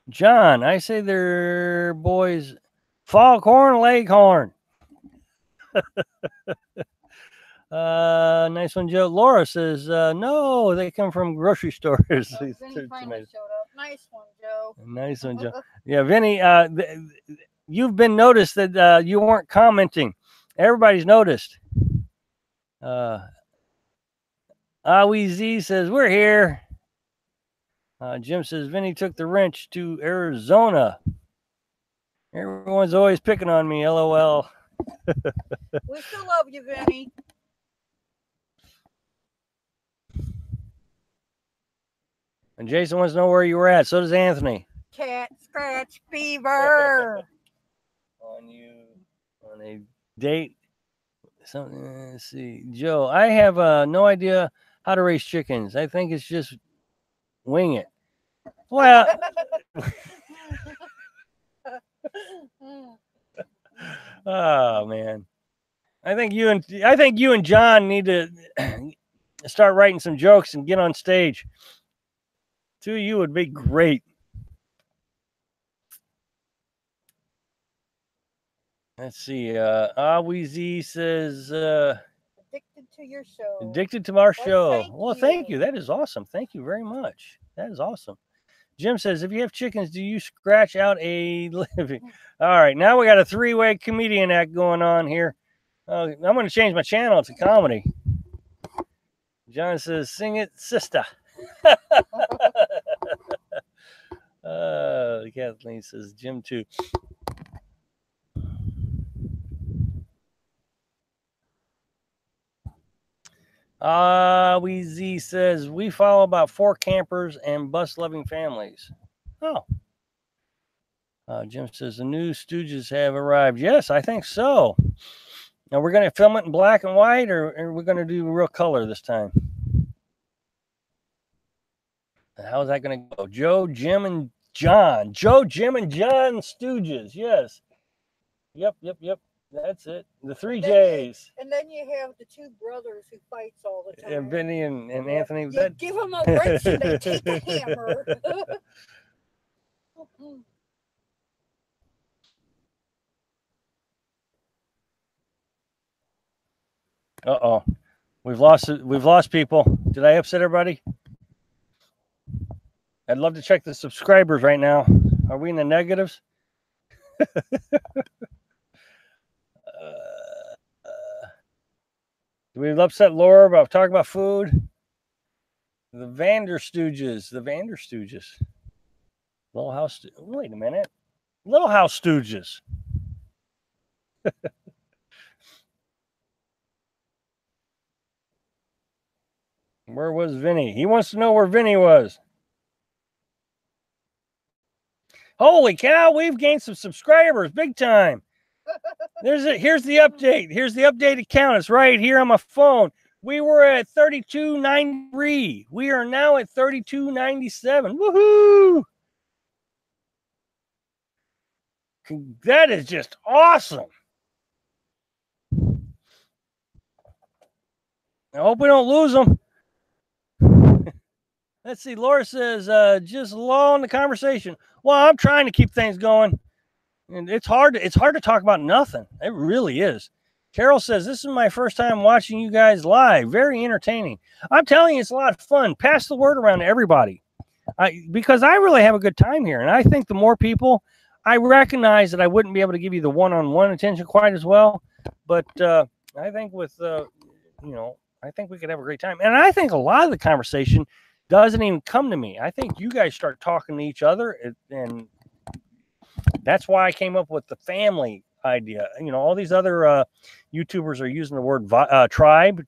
John, I say they're boys. Foghorn, Leghorn. Nice one, Joe. Laura says, no, they come from grocery stores. Vinny finally showed up. Nice one, Joe. Nice one, Joe. Yeah, Vinny, you've been noticed that you weren't commenting. Everybody's noticed. Awi Z says, we're here. Jim says, Vinny took the wrench to Arizona. Everyone's always picking on me, LOL. We still love you, Vinny. And Jason wants to know where you were at. So does Anthony. Cat scratch fever. On a date. Something. Let's see, Joe. I have no idea how to raise chickens. I think it's just wing it. Well. Oh man. I think you and John need to start writing some jokes and get on stage. Two of you would be great. Let's see. Awizi says, addicted to your show. Addicted to our show. Well, thank you. That is awesome. Thank you very much. That is awesome. Jim says, if you have chickens, do you scratch out a living? All right. Now we got a three-way comedian act going on here. I'm going to change my channel to comedy. John says, sing it, sister. Kathleen says, Jim too. Weezy says, we follow about 4 campers and bus-loving families. Oh. Jim says, the new Stooges have arrived. Yes, I think so. Now, we're going to film it in black and white, or we're going to do real color this time? How's that going to go? Joe, Jim, and John. Joe, Jim, and John Stooges. Yes. Yep. That's it. The 3 J's. And then you have the 2 brothers who fights all the time. And Vinny and Anthony. You give them a wrench and they take a hammer. Uh-oh. We've lost people. Did I upset everybody? I'd love to check the subscribers right now. Are we in the negatives? Do we upset Laura about talking about food? The Vander Stooges. Little House. Wait a minute. Little House Stooges. Where was Vinny? He wants to know where Vinny was. Holy cow, we've gained some subscribers, big time. Here's the update. Here's the updated count. It's right here on my phone. We were at 3293. We are now at 3297. Woohoo! That is just awesome. I hope we don't lose them. Let's see. Laura says, just lull in the conversation. Well, I'm trying to keep things going. And it's hard to talk about nothing. It really is. Carol says, this is my first time watching you guys live. Very entertaining. I'm telling you, it's a lot of fun. Pass the word around to everybody. Because I really have a good time here. And I think the more people, I recognize that I wouldn't be able to give you the one-on-one attention quite as well. But I think with, I I think we could have a great time. And I think a lot of the conversation doesn't even come to me. I think you guys start talking to each other, and that's why I came up with the family idea. You know, all these other YouTubers are using the word tribe,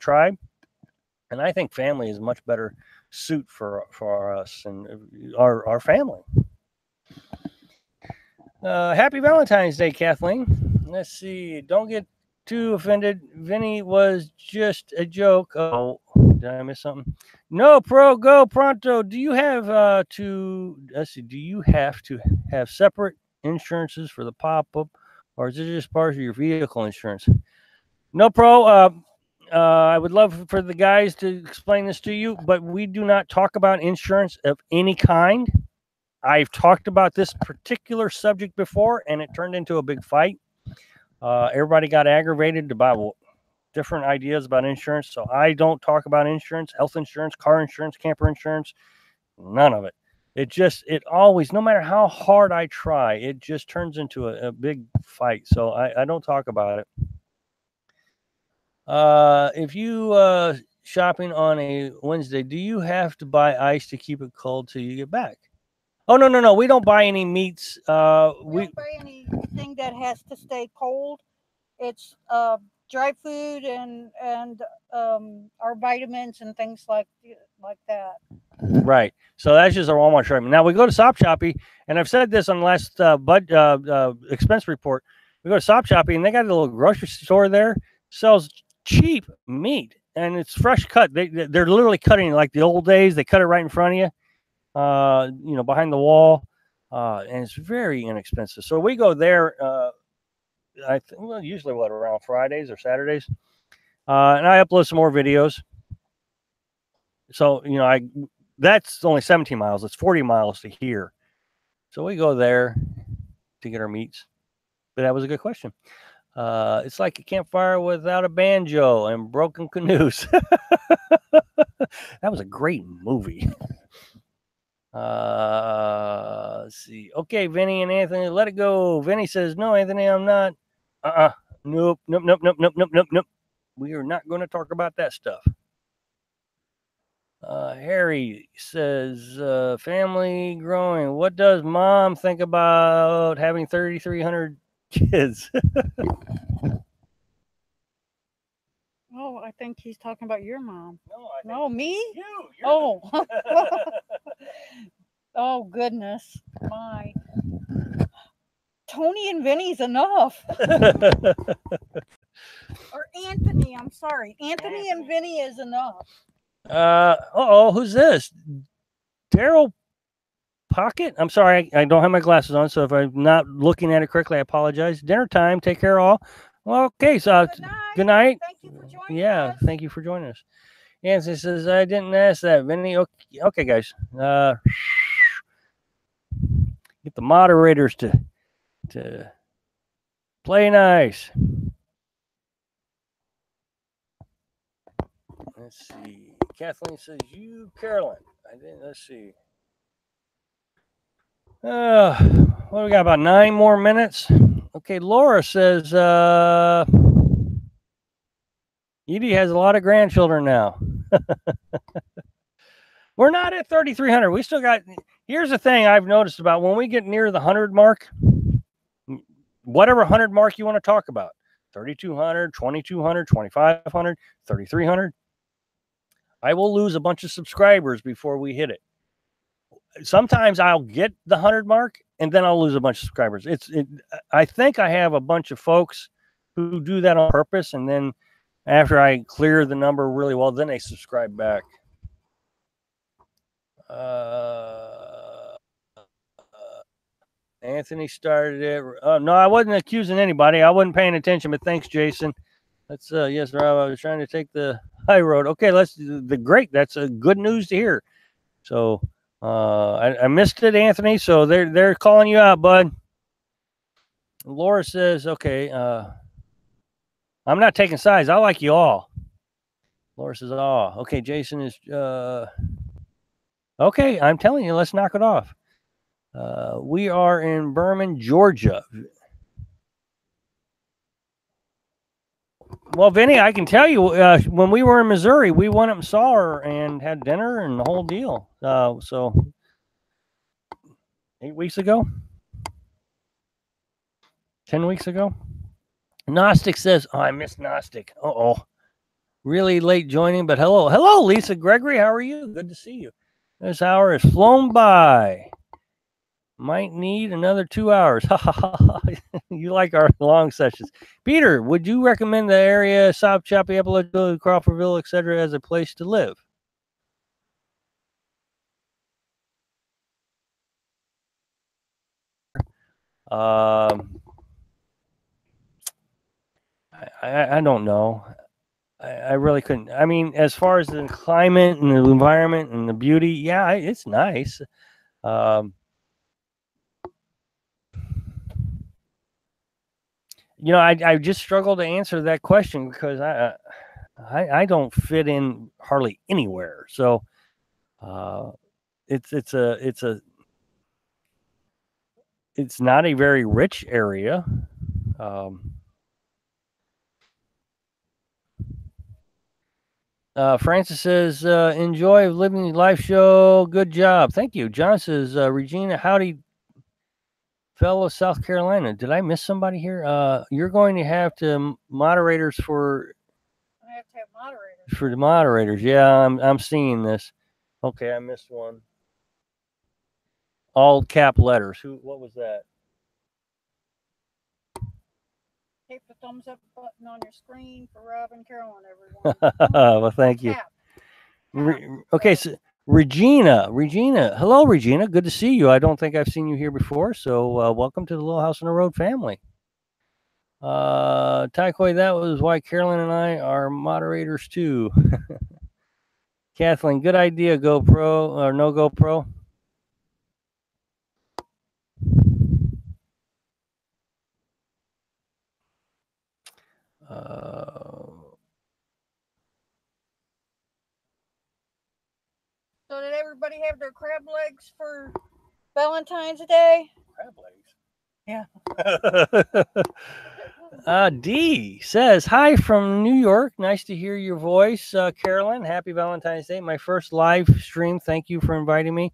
and I think family is a much better suit for us and our family. Happy Valentine's Day, Kathleen. Let's see. Don't get too offended. Vinny was just a joke. Oh, did I miss something? No, pro, go pronto. Do you have let's see, do you have to have separate insurances for the pop-up, or is it just part of your vehicle insurance? No, pro. I would love for the guys to explain this to you, but we do not talk about insurance of any kind. I've talked about this particular subject before, and it turned into a big fight. Everybody got aggravated about different ideas about insurance, so I don't talk about insurance, health insurance, car insurance, camper insurance, none of it. It always, no matter how hard I try, it just turns into a big fight, so I don't talk about it. If you shopping on a Wednesday, do you have to buy ice to keep it cold till you get back? Oh, no. We don't buy any meats. We don't buy anything that has to stay cold. It's dry food and our vitamins and things like that. Right. So that's just our Walmart shopping. Now we go to Stop Shoppy, and I've said this on the last expense report. We go to Stop Shoppy, and they got a little grocery store there, sells cheap meat, and it's fresh cut. They're literally cutting it like the old days. They cut it right in front of you. Behind the wall, and it's very inexpensive. So we go there. Usually around Fridays or Saturdays, and I upload some more videos. So that's only 17 miles. It's 40 miles to here. So we go there to get our meats. But that was a good question. It's like a campfire without a banjo and broken canoes. That was a great movie. Let's see. Okay, Vinny and Anthony, let it go. Vinny says, no, Anthony, I'm not. Nope. We are not going to talk about that stuff. Harry says, family growing. What does mom think about having 3,300 kids? Oh, I think he's talking about your mom. No, me? You. Oh. Oh, goodness. My. Tony and Vinny's enough. Or Anthony, I'm sorry. Anthony and Vinny is enough. Who's this? Daryl Pocket? I'm sorry, I don't have my glasses on, so if I'm not looking at it correctly, I apologize. Dinner time. Take care, all. Well, okay, so good night. Thank you for joining us. Thank you for joining us. Anthony says, I didn't ask that, Vinny. Okay, guys. Get the moderators to play nice. Let's see. Kathleen says, you, Carolyn. Let's see. What do we got? About 9 more minutes. Okay, Laura says, Edie has a lot of grandchildren now. We're not at 3,300. We still got. Here's the thing I've noticed about when we get near the 100 mark, whatever 100 mark you want to talk about, 3,200, 2,200, 2,500, 3,300, I will lose a bunch of subscribers before we hit it. Sometimes I'll get the 100 mark and then I'll lose a bunch of subscribers. I think I have a bunch of folks who do that on purpose, and then after I clear the number really well, then they subscribe back. Anthony started it. No, I wasn't accusing anybody. I wasn't paying attention, but thanks, Jason. That's yes, Rob. I was trying to take the high road. Okay, great. That's good news to hear. So I missed it, Anthony. So they're calling you out, bud. Laura says, okay, I'm not taking sides. I like you all. Laura says, oh, okay. Jason is okay. I'm telling you, let's knock it off. We are in Berman, Georgia. Well, Vinny, I can tell you, when we were in Missouri, we went up and saw her and had dinner and the whole deal. So 8 weeks ago, 10 weeks ago. Gnostic says, "Oh, I missed Gnostic. Oh, really late joining, but hello, Lisa Gregory. How are you? Good to see you. This hour has flown by. Might need another 2 hours. You like our long sessions, Peter? Would you recommend the area South Choppy, Appalachia, Crawfordville, etc., as a place to live?" Um, I don't know. I really couldn't. I mean, as far as the climate and the environment and the beauty, yeah, it's nice. Um, I just struggle to answer that question because I don't fit in hardly anywhere. So it's not a very rich area. Um, Francis says, "Enjoy living life show. Good job. Thank you." John says, "Regina, howdy, fellow South Carolina. Did I miss somebody here? You're going to have to moderators for I have to have moderators. for the moderators. Yeah, I'm seeing this. Okay, I missed one. All cap letters. What was that? Hit the thumbs up button on your screen for Rob and Carolyn, everyone. Well, thank you. Okay, so Regina. Hello, Regina. Good to see you. I don't think I've seen you here before, so welcome to the Little House on the Road family. Taikoi, that was why Carolyn and I are moderators too. Kathleen, good idea, GoPro or no GoPro. So did everybody have their crab legs for Valentine's Day? Crab legs. Yeah. D says, "Hi from New York. Nice to hear your voice, Carolyn. Happy Valentine's Day. My first live stream. Thank you for inviting me.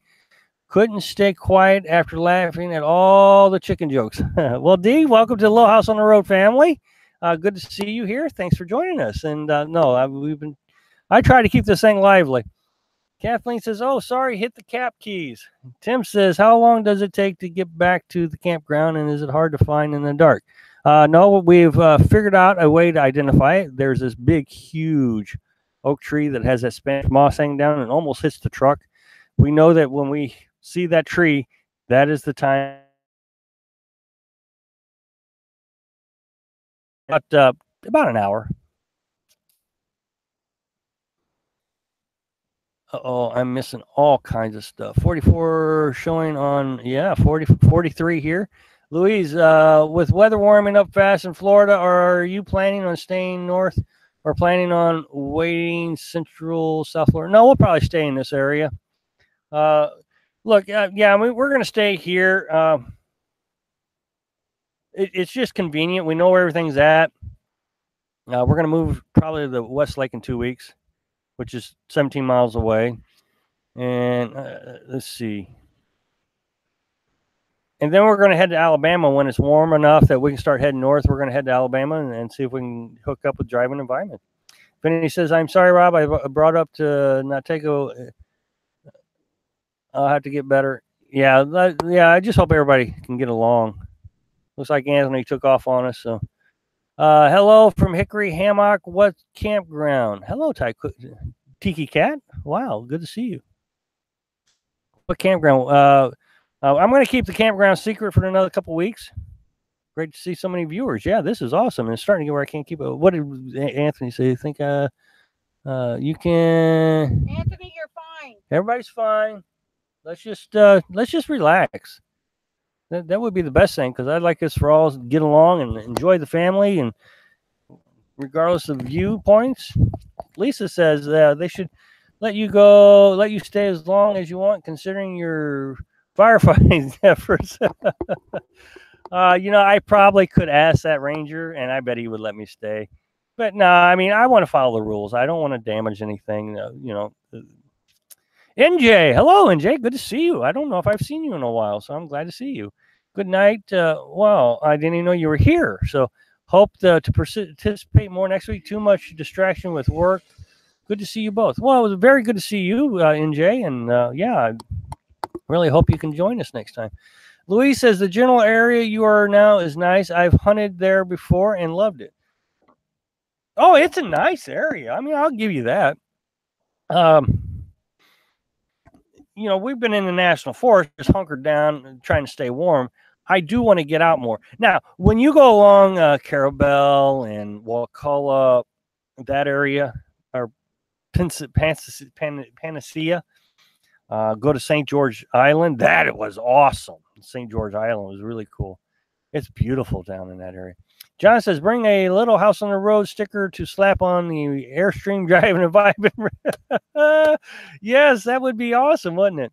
Couldn't stay quiet after laughing at all the chicken jokes." Well, D, welcome to the Little House on the Road family. Good to see you here. Thanks for joining us. And I try to keep this thing lively. Kathleen says, "Oh, sorry, hit the cap keys." Tim says, "How long does it take to get back to the campground, and is it hard to find in the dark?" No, we've figured out a way to identify it. There's this big, huge oak tree that has that Spanish moss hanging down and almost hits the truck. We know that when we see that tree, that is the time. About an hour. Oh, I'm missing all kinds of stuff. 44 showing on, 43 here. Louise, with weather warming up fast in Florida, are you planning on staying north or planning on waiting central South Florida? No, we'll probably stay in this area. Look, we're going to stay here. It's just convenient. We know where everything's at. We're going to move probably to the West Lake in 2 weeks, which is 17 miles away. And let's see. And then we're going to head to Alabama when it's warm enough that we can start heading north. We're going to head to Alabama and see if we can hook up with driving environment. Vinny says, "I'm sorry, Rob. I brought up to not take a. I'll have to get better." Yeah. I just hope everybody can get along. Looks like Anthony took off on us. So, hello from Hickory Hammock. What campground? Hello, Tiki Cat. Wow, good to see you. What campground? I'm going to keep the campground secret for another couple weeks. Great to see so many viewers. Yeah, this is awesome. And it's starting to get where I can't keep it. What did Anthony say? You think you can? Anthony, you're fine. Everybody's fine. Let's just relax. That would be the best thing, because I'd like us for all to get along and enjoy the family, and regardless of viewpoints. Lisa says they should let you stay as long as you want, considering your firefighting efforts. I probably could ask that ranger, and I bet he would let me stay. But no, I mean, I want to follow the rules. I don't want to damage anything. NJ, hello, NJ. Good to see you. I don't know if I've seen you in a while, so I'm glad to see you. Good night. Wow, I didn't even know you were here. So hope to participate more next week. Too much distraction with work. Good to see you both. Well, it was very good to see you, NJ, and yeah, I really hope you can join us next time. Louise says the general area you are now is nice. I've hunted there before and loved it. Oh, it's a nice area. I mean, I'll give you that. We've been in the national forest, just hunkered down, trying to stay warm. I do want to get out more. Now, when you go along Carabel and Wakulla, that area, or Panacea, go to St. George Island. That it was awesome. St. George Island was really cool. It's beautiful down in that area. John says, bring a little house on the road sticker to slap on the Airstream driving and vibing. Yes, that would be awesome, wouldn't it?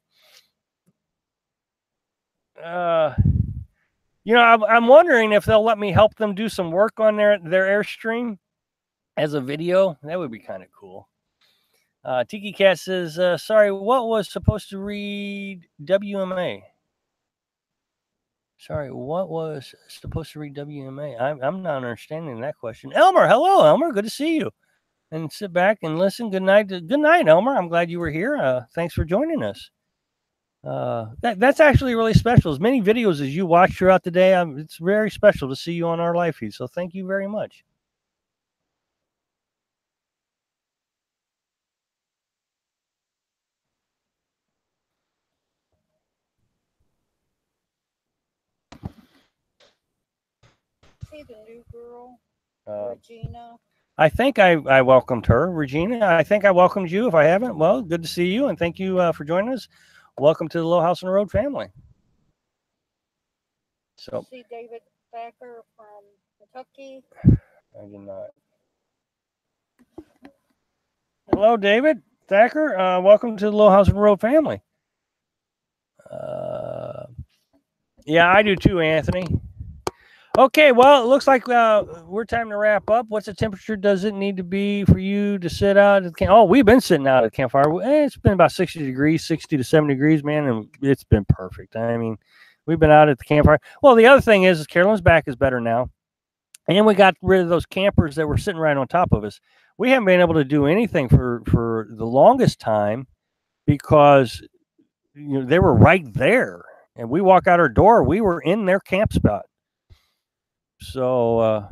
I'm wondering if they'll let me help them do some work on their Airstream as a video. That would be kind of cool. Tiki Cat says, sorry, what was supposed to read WMA? Sorry, what was supposed to read WMA? I'm not understanding that question. Elmer, hello, Elmer. Good to see you. And sit back and listen. Good night. Good night, Elmer. I'm glad you were here. Thanks for joining us. That's actually really special. As many videos as you watch throughout the day, it's very special to see you on our live feed. So thank you very much. See the new girl, Regina. I think I welcomed her, Regina. I think I welcomed you. If I haven't, well, good to see you, and thank you for joining us. Welcome to the Little House on the Road family. So see David Thacker from Kentucky. I did not. Hello, David Thacker. Welcome to the Little House on the Road family. Yeah, I do too, Anthony. Okay, well, it looks like we're time to wrap up. What's the temperature does it need to be for you to sit out at the camp? Oh, we've been sitting out at the campfire. It's been about 60 degrees, 60 to 70 degrees, man, and it's been perfect. I mean, we've been out at the campfire. Well, the other thing is Carolyn's back is better now. And we got rid of those campers that were sitting right on top of us. We haven't been able to do anything for the longest time because they were right there. And we walk out our door, we were in their camp spot. So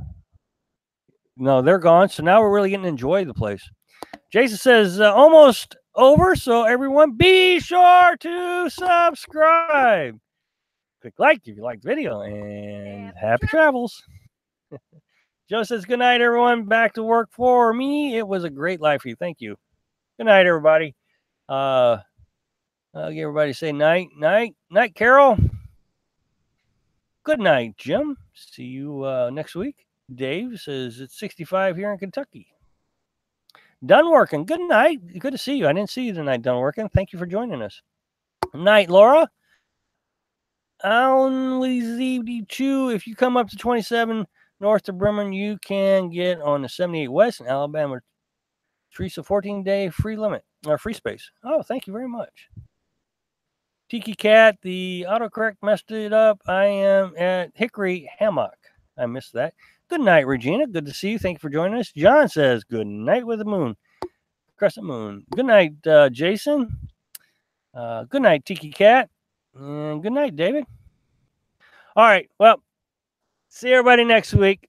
no, they're gone. So now we're really getting to enjoy the place. Jason says almost over. So everyone, be sure to subscribe. Click like if you like the video, and happy travels. Joe says good night, everyone. Back to work for me. It was a great life for you. Thank you. Good night, everybody. I'll get everybody to say night, Carol. Good night, Jim. See you next week. Dave says it's 65 here in Kentucky. Done working. Good night. Good to see you. I didn't see you tonight, done working. Thank you for joining us. Night, Laura. Only ZD2. If you come up to 27 north of Bremen, you can get on the 78 West in Alabama. Teresa, 14-day free limit or free space. Oh, thank you very much. Tiki Cat, the autocorrect messed it up. I am at Hickory Hammock. I missed that. Good night, Regina. Good to see you. Thank you for joining us. John says good night with the moon. Crescent moon. Good night, Jason. Good night, Tiki Cat. And good night, David. All right. Well, see everybody next week.